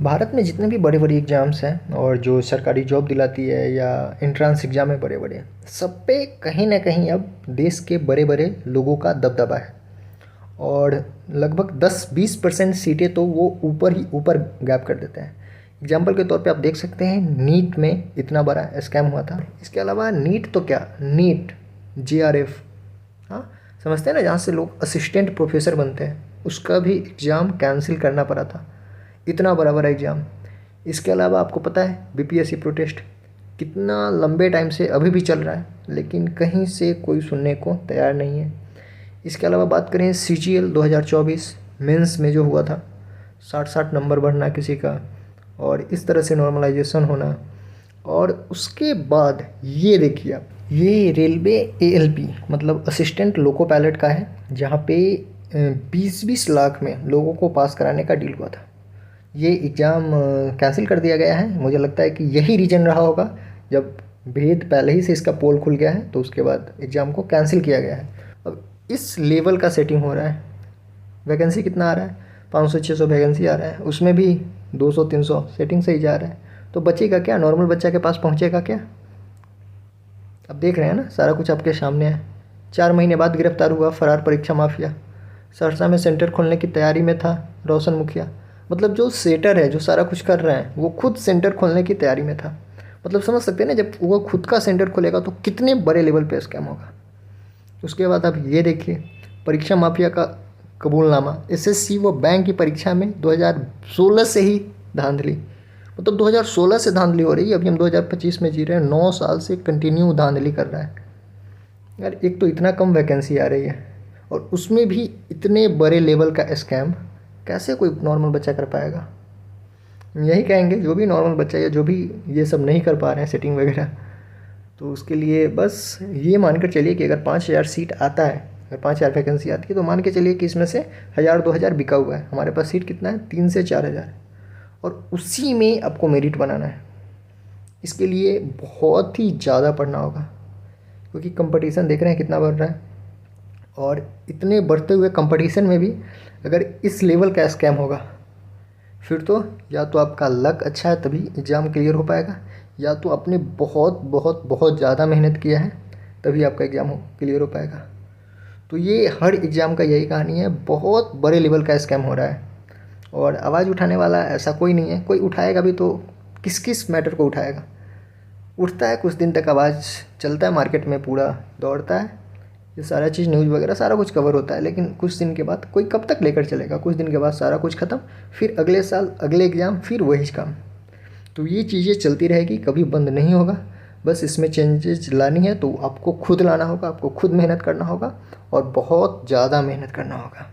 भारत में जितने भी बड़े बड़े एग्ज़ाम्स हैं और जो सरकारी जॉब दिलाती है या एंट्रेंस एग्ज़ाम है बड़े बड़े, सब पे कहीं ना कहीं अब देश के बड़े बड़े लोगों का दबदबा है। और लगभग 10-20% सीटें तो वो ऊपर ही ऊपर गैप कर देते हैं। एग्जाम्पल के तौर पे आप देख सकते हैं नीट में इतना बड़ा स्कैम हुआ था। इसके अलावा नीट तो क्या, नीट JRF, हाँ समझते हैं ना, जहाँ से लोग असिस्टेंट प्रोफेसर बनते हैं, उसका भी एग्ज़ाम कैंसिल करना पड़ा था। इतना बड़ा बड़ा एग्ज़ाम। इसके अलावा आपको पता है BPSC प्रोटेस्ट कितना लंबे टाइम से अभी भी चल रहा है, लेकिन कहीं से कोई सुनने को तैयार नहीं है। इसके अलावा बात करें CGL 2024 मेंस में जो हुआ था, 60-60 नंबर बढ़ना किसी का, और इस तरह से नॉर्मलाइजेशन होना। और उसके बाद ये देखिए आप, ये रेलवे ALP मतलब असिस्टेंट लोको पायलट का है, जहाँ पे 20-20 लाख में लोगों को पास कराने का डील हुआ था। ये एग्ज़ाम कैंसिल कर दिया गया है। मुझे लगता है कि यही रीज़न रहा होगा, जब भेद पहले ही से इसका पोल खुल गया है तो उसके बाद एग्ज़ाम को कैंसिल किया गया है। अब इस लेवल का सेटिंग हो रहा है। वैकेंसी कितना आ रहा है, 500-600 वैकेंसी आ रहा है, उसमें भी 200-300 सेटिंग से ही जा रहा है। तो बचेगा क्या, नॉर्मल बच्चा के पास पहुँचेगा क्या? अब देख रहे हैं ना, सारा कुछ आपके सामने है। 4 महीने बाद गिरफ्तार हुआ फरार परीक्षा माफिया। सहरसा में सेंटर खोलने की तैयारी में था रोशन मुखिया। मतलब जो सेटर है, जो सारा कुछ कर रहे हैं, वो खुद सेंटर खोलने की तैयारी में था। मतलब समझ सकते हैं ना, जब वो खुद का सेंटर खोलेगा तो कितने बड़े लेवल पे स्कैम होगा। उसके बाद अब ये देखिए, परीक्षा माफिया का कबूलनामा। SSC व बैंक की परीक्षा में 2016 से ही धांधली। मतलब 2016 से धांधली हो रही है, अभी हम 2025 में जी रहे हैं। 9 साल से कंटिन्यू धांधली कर रहा है यार। एक तो इतना कम वैकेंसी आ रही है और उसमें भी इतने बड़े लेवल का स्कैम, कैसे कोई नॉर्मल बच्चा कर पाएगा? यही कहेंगे, जो भी नॉर्मल बच्चा या जो भी ये सब नहीं कर पा रहे हैं सेटिंग वगैरह, तो उसके लिए बस ये मानकर चलिए कि अगर 5,000 सीट आता है, अगर 5,000 वैकेंसी आती है, तो मान के चलिए कि इसमें से 1,000-2,000 बिका हुआ है। हमारे पास सीट कितना है, 3 से 4,000, और उसी में आपको मेरिट बनाना है। इसके लिए बहुत ही ज़्यादा पढ़ना होगा, क्योंकि कंपटीशन देख रहे हैं कितना बढ़ रहा है। और इतने बढ़ते हुए कंपटीशन में भी अगर इस लेवल का स्कैम होगा, फिर तो या तो आपका लक अच्छा है तभी एग्ज़ाम क्लियर हो पाएगा, या तो आपने बहुत बहुत बहुत ज़्यादा मेहनत किया है तभी आपका एग्ज़ाम क्लियर हो पाएगा। तो ये हर एग्ज़ाम का यही कहानी है, बहुत बड़े लेवल का स्कैम हो रहा है। और आवाज़ उठाने वाला ऐसा कोई नहीं है। कोई उठाएगा भी तो किस किस मैटर को उठाएगा? उठता है, कुछ दिन तक आवाज़ चलता है, मार्केट में पूरा दौड़ता है, ये सारा चीज़ न्यूज़ वगैरह सारा कुछ कवर होता है, लेकिन कुछ दिन के बाद कोई कब तक लेकर चलेगा? कुछ दिन के बाद सारा कुछ ख़त्म, फिर अगले साल अगले एग्ज़ाम, फिर वही काम। तो ये चीज़ें चलती रहेगी, कभी बंद नहीं होगा। बस इसमें चेंजेस लानी है तो आपको खुद लाना होगा, आपको खुद मेहनत करना होगा और बहुत ज़्यादा मेहनत करना होगा।